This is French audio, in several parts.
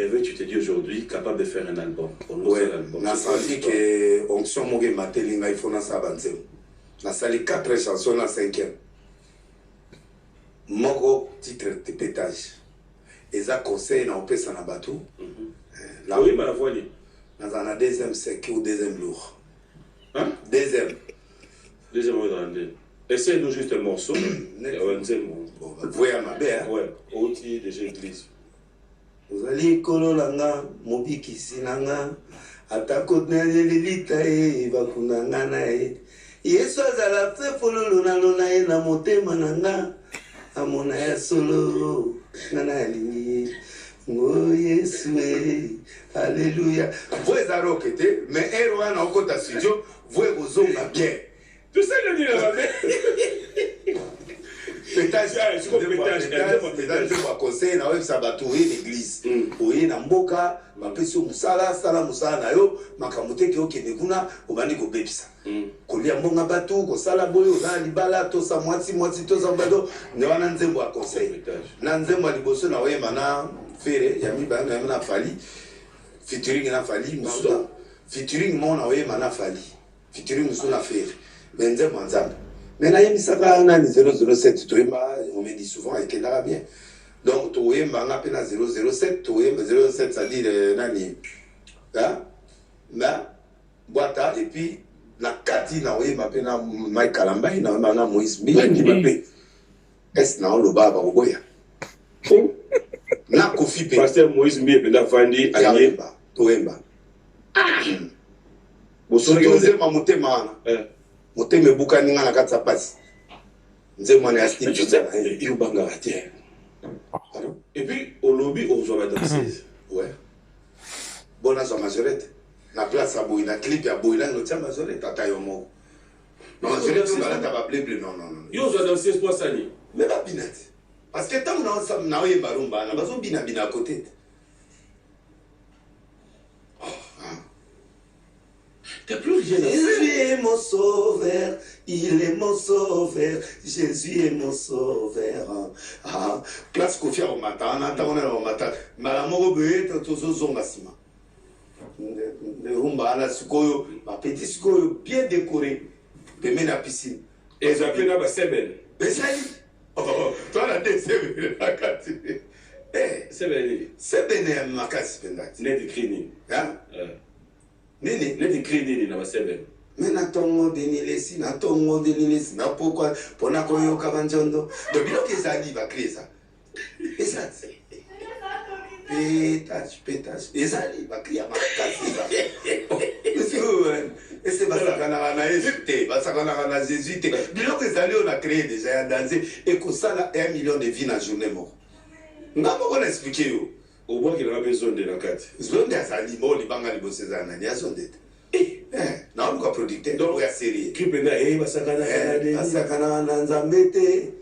rêvé, tu te dis aujourd'hui, capable de faire un album. Ouais, on a senti que onction moge matelinga il faut na sabanze. Na sali 4 chansons na 5e. Moko titre de pétage. Eza conseil na opesa na bateau. Là oui, ma voix dit. Dans un deuxième sec ou deuxième lourd. Hein? Deuxième. Deuxième grande. Essaye-nous juste un morceau. Bon, voyez ma belle. Ouais, outil déjà église. Ozali kololanga mobiki sinanga atako nelelita e bakunanga na e Yesu azala fe fololo na lona e na motema nanga amona ya solo nana alingi ngo Yesu e alléluia vous arokete mais ero ana okota studio vous kozonga bien tu sais le dire là pétage kwa conseil na wewe sabatu l'église oye na mboka bapesi musala sala musala na yo makamuteke okende kuna obandi ko bebisa kolia mbonga batu ko sala boyo na libala to sa mwati to sa mbado ne wana nzembo ya conseil na nzembo ya liboso na wewe mana fere ya mibanga na fali featuring na fali musuda featuring mona wewe mana fali featuring musuna fere nzembo nzambe. Mais là, il y a 007, on me dit souvent, et qu'il a bien. Donc, tu as appelé 007, 007, ça dit, nani, hein, boîte, et puis, la Kati, na oui, m'appelle Mike Kalamba, na Moïse Mille, qui m'appelle. Est-ce que le baba, au boya? Na Kofi P. Pasteur Moïse Mille, na Fandi, Aye, Toemba. Vous savez, vous avez monté, man. Moteme buka ninga na katsa pasi nzemwana ya style tu sais il banga raté et puis au lobby on joue la danseuse ouais bon na majorette na place à boy na clip ya boy là no tia majorette tata yo mo non majorette on va ta blé non yo joue danseuse pour ça ni mais pas binati parce que tant na oye barumba na bazo bina à côté. Jésus est mon sauveur, il est mon sauveur, Jésus est mon sauveur. Ah, place Kofi au matin, on attend au matin. Malamoro beye tozo zonga sima. Le rumba ala sukoyo, ma petit sukoyo bien décoré, de la piscine. Et j'appelle là seben. Besali. Oh, toi la deux seben la carte. Eh, seben est makasi pendati. Net écrit. Hein? Nene, net écrit nini na seben. Mais natongo denilesi, natongo denilesi, na pourquoi pona koyo kabanjondo. De bilo que ça dit va créer ça. Et ça. Pétage. Et ça dit va créer ma casse. Et c'est parce qu'on a Égypte, parce qu'on a Jésus. Bilo que ça on a créé déjà danser et que ça là 1 million de vies dans journée mort. N'a pas qu'on expliquer yo. Au moins qu'il a besoin de la carte. Zone de ça limo li banga libo sezana ni zone de. Na uko producteur donc ya série clip na basakana na nzambete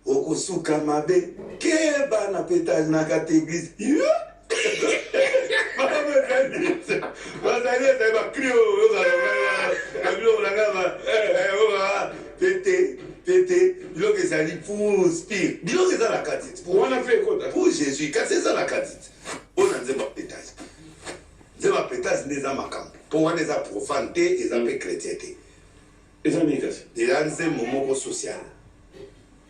okusuka mabe keba na pétage na kate église bazali ça va crier pété bilo que ça dit pour spire bilo que ça la katite pour on a fait quoi pour Jésus quand c'est ça la katite on a nzemba pétage nzemba pétage neza makambo pour on les a profanité et a chrétienté et ça n'est déjà nzembo moko social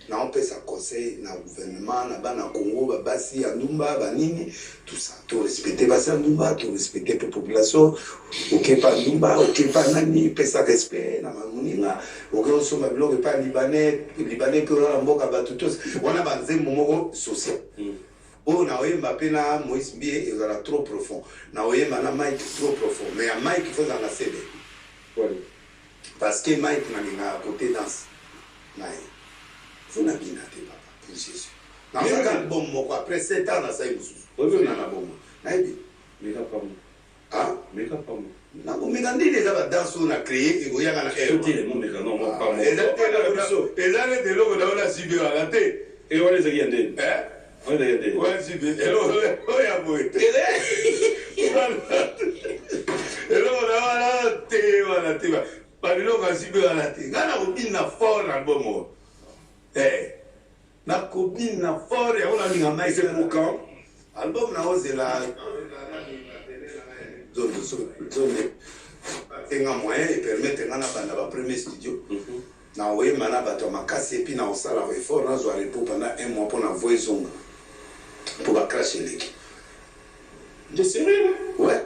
na on peut ça conseil na gouvernement na bana Congo babasi ya ndumba banini tout ça to respecter basi ndumba to respecter la population OK pas ndumba OK pas nani pesa respect na mamuninga OK on soma biloko pas libanais que la mboka batu tous on a banzembo moko social oh na oyemba pe na Moïse Mbie ezala trop profond na oyemba na Mike trop profond mais à Mike il faut dans la CD parce que Mike na côté danse na vous n'avez pas papa pour Jésus. Dans un album, après 7 ans, na saï mususu. Vous n'avez pas naïbi. Mais pas moi. Ah? Mais pas moi. Na vous me gandez déjà la danse on a créé et vous y a gana air. C'était mon mec non pas moi. Et là les logo dans la subi à la tête. Et on les a gardés. On les a gardés. Ouais subi. Et là on y a boité. Et là on a té voilà té. Pas le logo subi à la tête. Gana obin na fort album. Eh, na copine na fort et on a mis en maïs pour quand album na ozela zone tenga moyen et permettre ngana banda ba premier studio na oye mana bato makasi et puis na osala effort na zo repos pendant un mois pour na voix zonga pour ba cracher l'équipe. De sérieux? Ouais.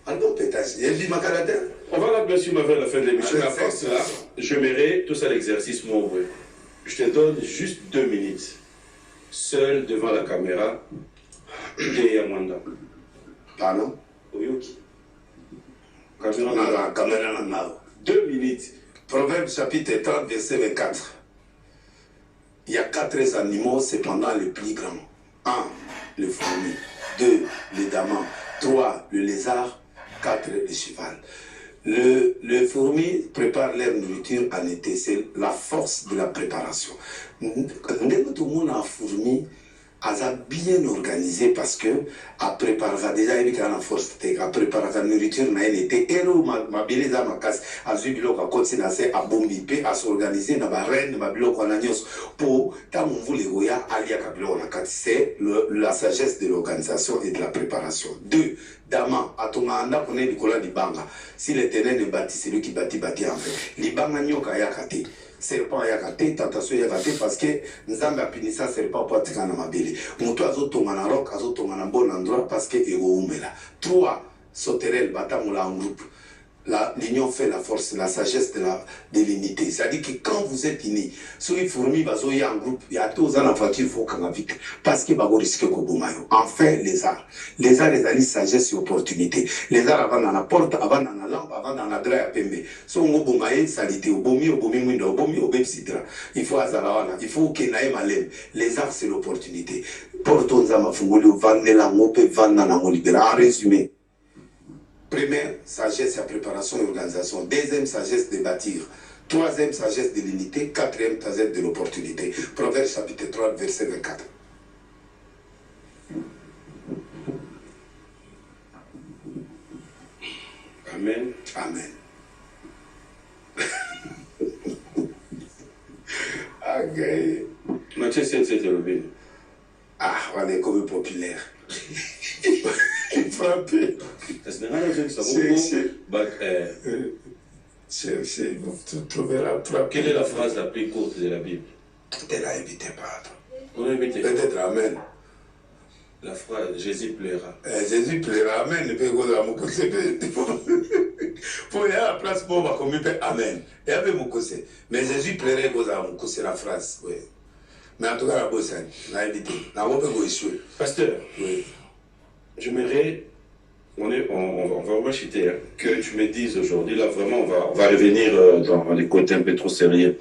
Album pétage. Il dit ma caractère. On va là, bien sûr, vers la fin de l'émission. Mais avant cela, je mets tout ça l'exercice, mon vrai. Je te donne juste 2 minutes. Seul devant la caméra. Et Amanda. Pardon? Oyoki. Caméra. 2 minutes. Proverbe chapitre 30, verset 24. Il y a 4 animaux, cependant les plus grands. 1, le fourmi. 2, le daman. 3, le lézard. 4, le cheval. Le fourmi prépare leur nourriture en été. C'est la force de la préparation. Tout le monde a fourmi. A bien organisé parce que a préparé déjà il y a une force a préparé la nourriture na été et ma beleza ma casse a vu biloko a continuer à bombi pe à s'organiser na ba reine ma biloko na nyos pour tant on voulait goya alia kabilo na kati c'est la sagesse de l'organisation et de la préparation. 2 dama atonga anda kone likola libanga si l'Éternel ne bâtit c'est lui qui bâtit en fait libanga nyoka yakate serpent yakate tentation yakate parce que nzambe apinisa serpent pour atika na mabele moto azotonga na rock azotonga na bon endroit parce que egoumela. 3 sauterelle batamola en groupe. L'union fait la force, la sagesse de l'unité. C'est-à-dire que quand vous êtes unis, ceux qui fourmis en groupe, il y a tous en voiture, il faut qu'on vite. Parce qu'il va risquer Kobumayo. Enfin, les arts. Les arts, les alliés, sagesse et opportunité. Les arts avant dans la porte, avant dans la lampe, avant dans la drape à pembe. Si on Obumaye, salité, Obomi, Window, Obomi, Obepsidra. Il faut Azalawana, il faut Kenae Malem. Les arts, c'est l'opportunité. Portons Zama Fungoli, Vanela, Mope, Vanana, Molibera. En résumé. Première, sagesse et préparation et organisation. 2e, sagesse de bâtir. 3e, sagesse de l'unité. 4e, sagesse de l'opportunité. Proverbe chapitre 3, verset 24. Amen. Amen. Okay. Mathieu, c'est le bien. Ah, on est comme populaire. Frappé. C'est vous trouverez quelle est la phrase la plus courte de la Bible? Tu l'as évité pas. Peut-être Amen. La phrase Jésus plaira. Jésus plaira. Amen. Il peut go à mon côté. Pour y aller à la place pour va comme Amen. Et avec mon côté. Mais Jésus plairait go à mon côté la phrase. Oui. Mais en tout cas la bosse, l'a évité. La robe go échouer. Pasteur. Oui. J'aimerais, on va rechuter, hein, que tu me dises aujourd'hui, là vraiment, on va revenir dans les côtés un peu trop sérieux.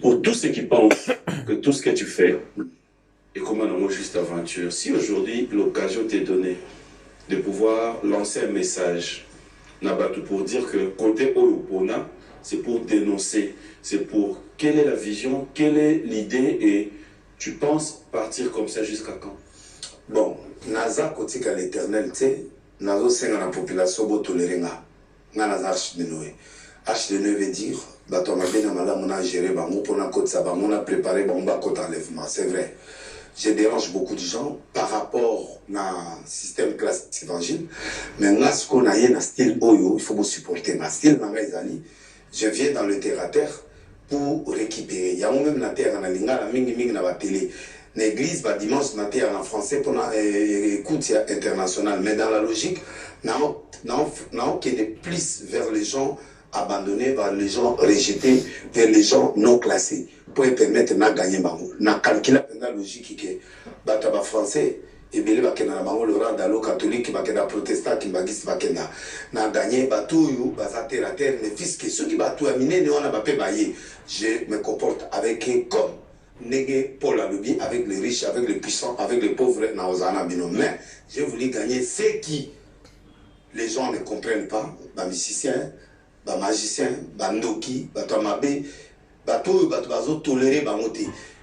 Pour tous ceux qui pensent que tout ce que tu fais est comme un juste aventure, si aujourd'hui l'occasion t'est donnée de pouvoir lancer un message, Nabatou, pour dire que côté Oyopona, c'est pour dénoncer, c'est pour quelle est la vision, quelle est l'idée et tu penses partir comme ça jusqu'à quand? Bon, naza kotika l'Éternel, tu sais, nazo senga la population bo tolérenga. Na naza arche de Noé. Arche de Noé veut dire, bato mabena malamu na gérer bango pour na côte ça bango na préparer bango ba côte enlèvement, c'est vrai. Je dérange beaucoup de gens par rapport na système classique évangile, mais ngas ko na yé na style oyo, il faut me supporter na style na ezali. Je viens dans le terre à terre pour récupérer. Il y a même na terre na linga na mingi na ba télé. L'église va dimanche matin en français pour écoute internationale, mais dans la logique, non qui est plus vers les gens abandonnés, vers les gens rejetés, vers les gens non classés, pour permettre de gagner. Na calcula la logique qui est bataba français et bien le rang d'allo catholique, le protestant qui na gagné batou bazater à terre, les fils qui ceux qui batou aminé ne on a pas payé. Je me comporte avec comme Négué Paul Alobi avec les riches, avec les puissants, avec les pauvres, mais j'ai voulu gagner ce qui les gens ne comprennent pas, les musiciens, les magiciens, les ndoki, les tomabé, les tolérés,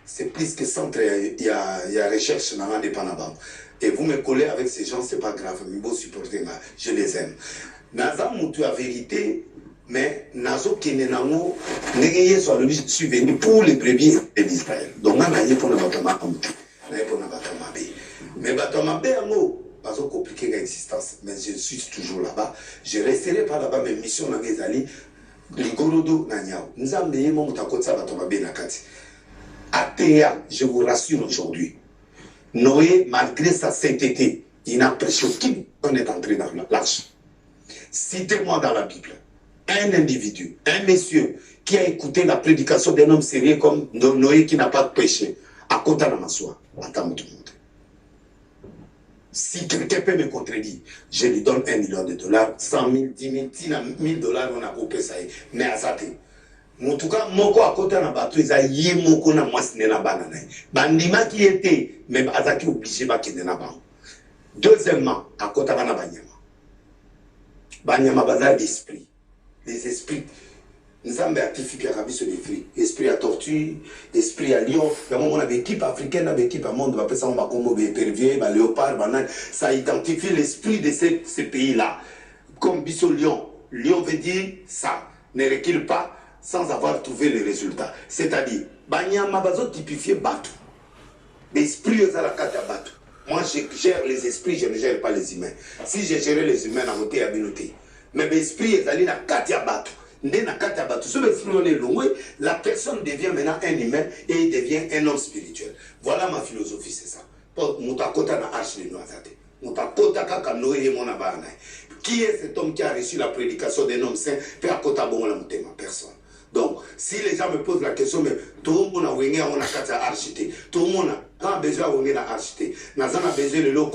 c'est plus que centre, il y a recherche dans l'indépendance. Et vous me collez avec ces gens, c'est pas grave, mais vous supportez, je les aime. Naza Moutou a vérité. Mais nazo kenenango négayé soit le suis venu pour les brebis d'Israël. Donc on a yé pour na batama amti, na yé pour na batama bé. Mais Batama Béango, pas compliqué l'existence. Mais je suis toujours là-bas. Je resterai pas là-bas, mes missions dans les alliés. Ligorodo Nanyao. Nous avons mis mon Takotsa Batama Bénakati. Atea, je vous rassure aujourd'hui. Noé, malgré sa sainteté, il n'a prêché qu'on est entré dans l'arche. Citez-moi dans la Bible un individu, un monsieur qui a écouté la prédication d'un homme sérieux comme Noé qui n'a pas péché à Kota Namaswa, en tant que tout le monde. Si quelqu'un peut me contredire, je lui donne $1 million, 100 000, 10 000, 1000 $, on a coupé ça. Mais à ça, en tout cas, moko à Kota Nabato, ils ont yé moko na mwasine na banana. Bandima qui était, même Azaki obligé de quitter na ban. Deuxièmement, à Kota Banyama. Banyama bazar d'esprit. Les esprits. Nous avons artifié sur les fruits. Esprit à tortue, esprit à lion. On a une équipe africaine, une équipe à monde, on appelle ça un épervier, un léopard, ça identifie l'esprit de ces pays-là. Comme Bissau Lion. Lion veut dire ça. Ne recule pas sans avoir trouvé les résultats. C'est-à-dire, Banyama bazo typifié Batu. L'esprit est à la carte à Batu. Moi, je gère les esprits, je ne gère pas les humains. Si je gérais les humains, on a été mais l'esprit est allé dans la carte à Batu. La personne devient maintenant un humain et il devient un homme spirituel. Voilà ma philosophie, c'est ça. Qui est cet homme qui a reçu la prédication d'un homme saint? Personne. Donc, si les gens me posent la question, mais tout le monde a archité, tout le monde a besoin d'archité, besoin de l'eau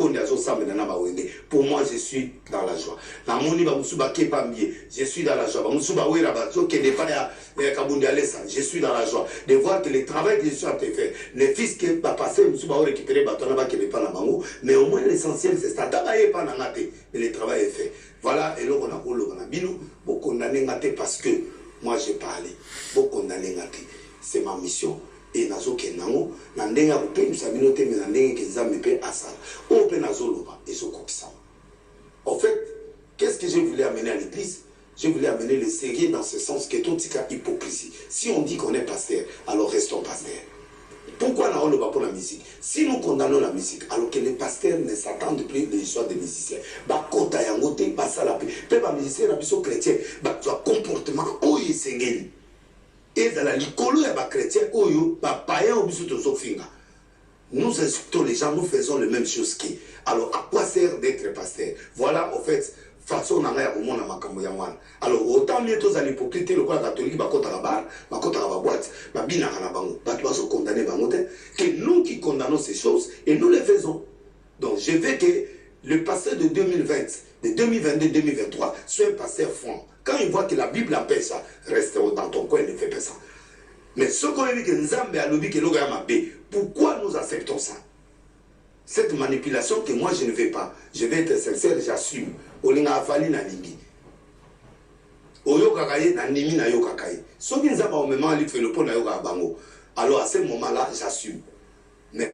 pour moi, je suis dans la joie. Je suis dans la joie. Je suis dans la joie de voir que le travail que je suis en train de faire, les fils qui va passer, récupérer mais au moins l'essentiel, c'est ça. Mais le travail est fait. Voilà, et là, on a condamné parce que moi, j'ai parlé. C'est ma mission. Et nazo kenango na ndenga kupe msabinote mais na ndenga kezame pe asala. Ope nazo loba ezokokisama. En fait, qu'est-ce que je voulais amener à l'église? Je voulais amener le sérieux dans ce sens que tout est hypocrisie. Si on dit qu'on est pasteur, alors restons pasteurs. Pourquoi on ne va pas pour la musique? Si nous condamnons la musique, alors que les pasteurs ne s'attendent plus de l'histoire des musiciens, kota yangote, basala pe ba musicien na biso chrétien, comportement oyo sengeli. Et dans la licolo ya ba chrétien oyo ba païen au biso tozofinga. Nous insultons les gens, nous faisons les mêmes choses qu'eux. Alors à quoi sert d'être pasteur? Voilà en fait façon na ya komona makambo ya wana. Alors autant mieux tous à l'hypocrite le quoi catholique ba kota la bar, ba kota la boîte, ba bina na bango. Ba tu vas se condamner bango que nous qui condamnons ces choses et nous les faisons. Donc je veux que le pasteur de 2020, de 2022-2023 soit un pasteur franc. Quand il voit que la Bible appelle ça, reste dans ton coin et ne fais pas ça. Mais ce qu'on dit que Nzambe a lobby que l'Ogama B, pourquoi nous acceptons ça? Cette manipulation que moi je ne vais pas, je vais être sincère, j'assume. Olinga afali na lingi. Oyo kakaye na nimi na yo kakaye. Soki Nzambe au moment ali fait le pont na yo bango. Alors à ce moment-là, j'assume.